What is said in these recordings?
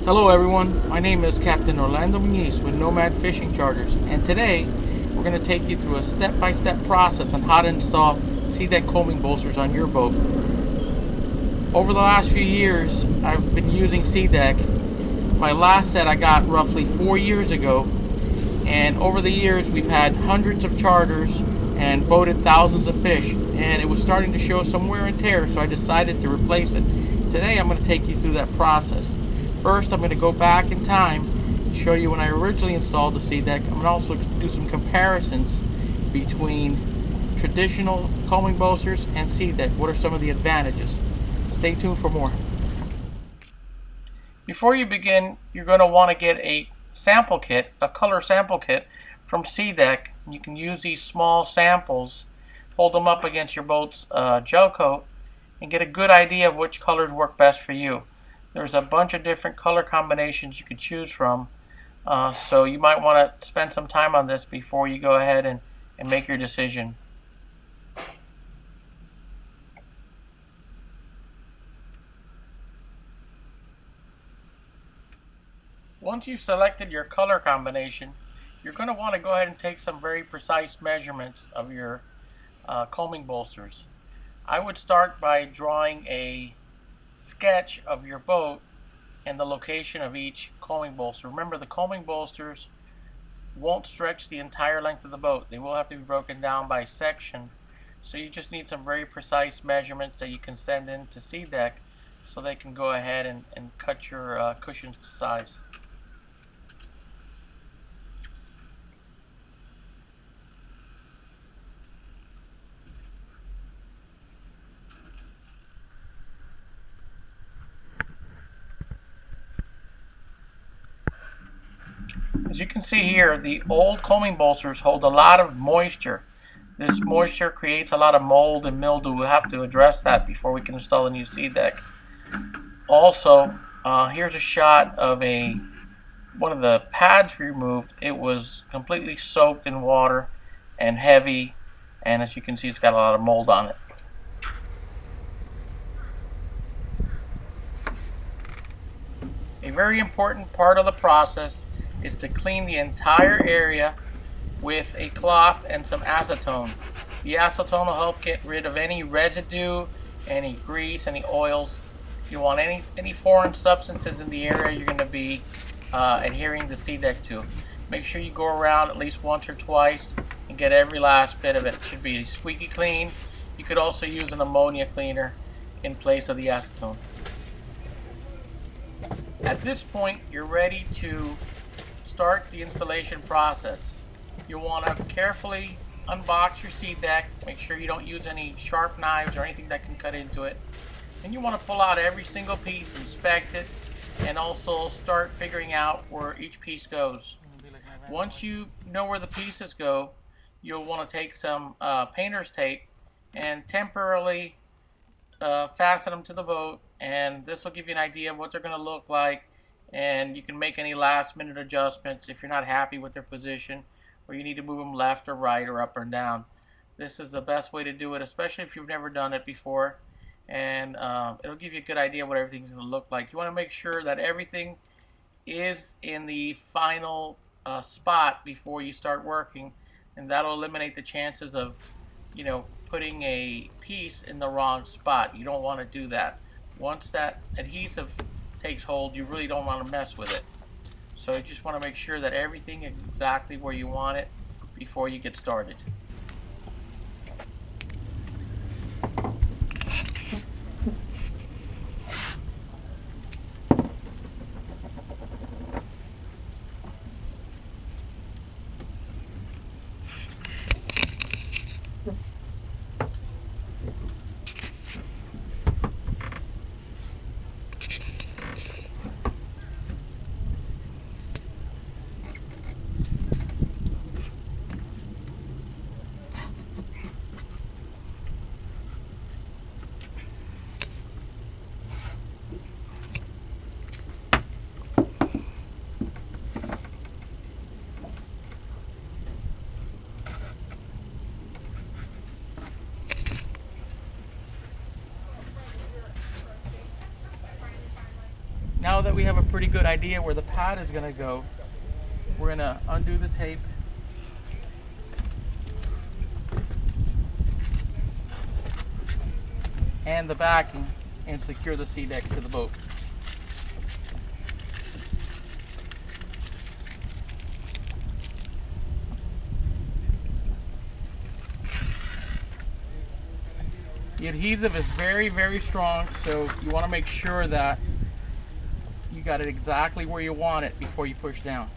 Hello everyone, my name is Captain Orlando Muniz with Nomad Fishing Charters, and today we're going to take you through a step-by-step process on how to install SeaDek Coaming bolsters on your boat. Over the last few years I've been using SeaDek. My last set I got roughly 4 years ago, and over the years we've had hundreds of charters and boated thousands of fish, and it was starting to show some wear and tear, so I decided to replace it. Today I'm going to take you through that process. First, I'm going to go back in time and show you when I originally installed the SeaDek. I'm going to also do some comparisons between traditional coaming bolsters and SeaDek. What are some of the advantages? Stay tuned for more. Before you begin, you're going to want to get a sample kit, a color sample kit from SeaDek. You can use these small samples, hold them up against your boat's gel coat, and get a good idea of which colors work best for you. There's a bunch of different color combinations you could choose from, so you might want to spend some time on this before you go ahead and make your decision. Once you've selected your color combination, you're going to want to go ahead and take some very precise measurements of your coaming bolsters. I would start by drawing a sketch of your boat and the location of each coaming bolster. Remember, the coaming bolsters won't stretch the entire length of the boat. They will have to be broken down by section. So you just need some very precise measurements that you can send in to SeaDek so they can go ahead and cut your cushion size. As you can see here, the old coaming bolsters hold a lot of moisture. This moisture creates a lot of mold and mildew. We'll have to address that before we can install a new SeaDek. Also, here's a shot of one of the pads removed. It was completely soaked in water and heavy, and as you can see, it's got a lot of mold on it. A very important part of the process is to clean the entire area with a cloth and some acetone. The acetone will help get rid of any residue, any grease, any oils. You want any foreign substances in the area you're going to be adhering the SeaDek to. Make sure you go around at least once or twice and get every last bit of it. It should be squeaky clean. You could also use an ammonia cleaner in place of the acetone. At this point, you're ready to start the installation process. You'll want to carefully unbox your SeaDek. Make sure you don't use any sharp knives or anything that can cut into it. And you want to pull out every single piece, inspect it, and also start figuring out where each piece goes. Once you know where the pieces go, you'll want to take some painter's tape and temporarily fasten them to the boat, and this will give you an idea of what they're going to look like, and you can make any last minute adjustments if you're not happy with their position or you need to move them left or right or up or down. This is the best way to do it, especially if you've never done it before, and it'll give you a good idea what everything's going to look like. You want to make sure that everything is in the final spot before you start working, and that'll eliminate the chances of putting a piece in the wrong spot. You don't want to do that. Once that adhesive takes hold, you really don't want to mess with it. So you just want to make sure that everything is exactly where you want it before you get started. that we have a pretty good idea where the pad is going to go, we're going to undo the tape. And the backing, and secure the SeaDek to the boat. The adhesive is very, very strong, so you want to make sure that you got it exactly where you want it before you push down.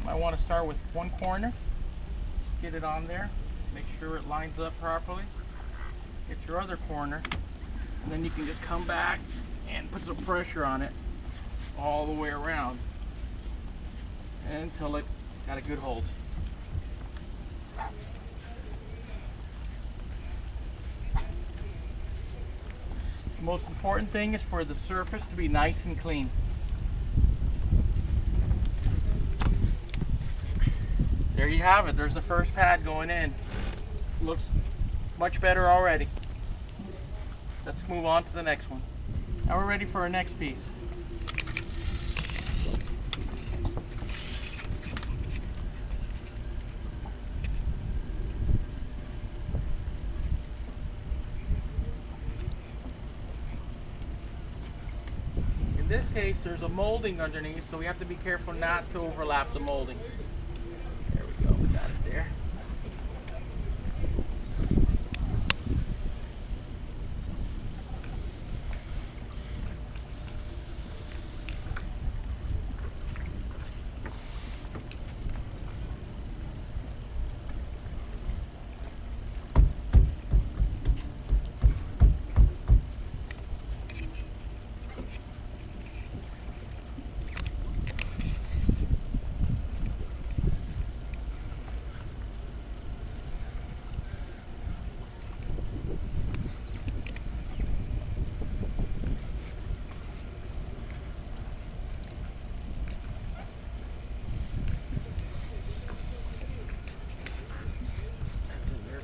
I want to start with one corner, get it on there, make sure it lines up properly, get your other corner, and then you can just come back and put some pressure on it all the way around until it got a good hold. The most important thing is for the surface to be nice and clean. There you have it. There's the first pad going in. Looks much better already. Let's move on to the next one. Now we're ready for our next piece. In this case, there's a molding underneath, so we have to be careful not to overlap the molding. We got it there.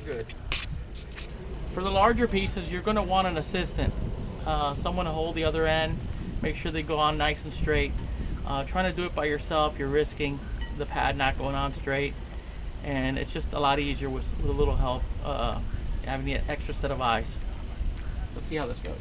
Good. For the larger pieces, you're going to want an assistant, someone to hold the other end, make sure they go on nice and straight. Trying to do it by yourself, you're risking the pad not going on straight, and it's just a lot easier with a little help, having the extra set of eyes. Let's see how this goes.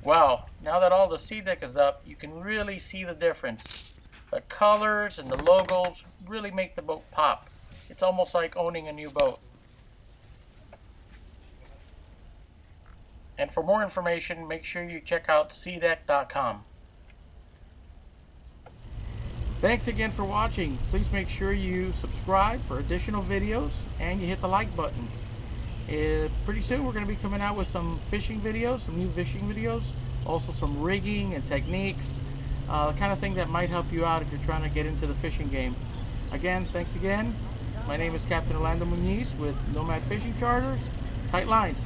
Wow, now that all the SeaDek is up, you can really see the difference. The colors and the logos really make the boat pop. It's almost like owning a new boat. And for more information, make sure you check out SeaDek.com. Thanks again for watching. Please make sure you subscribe for additional videos and you hit the like button. Pretty soon we're going to be coming out with some fishing videos, some new fishing videos, also some rigging and techniques, the kind of thing that might help you out if you're trying to get into the fishing game. Again, thanks again. My name is Captain Orlando Muniz with Nomad Fishing Charters. Tight lines.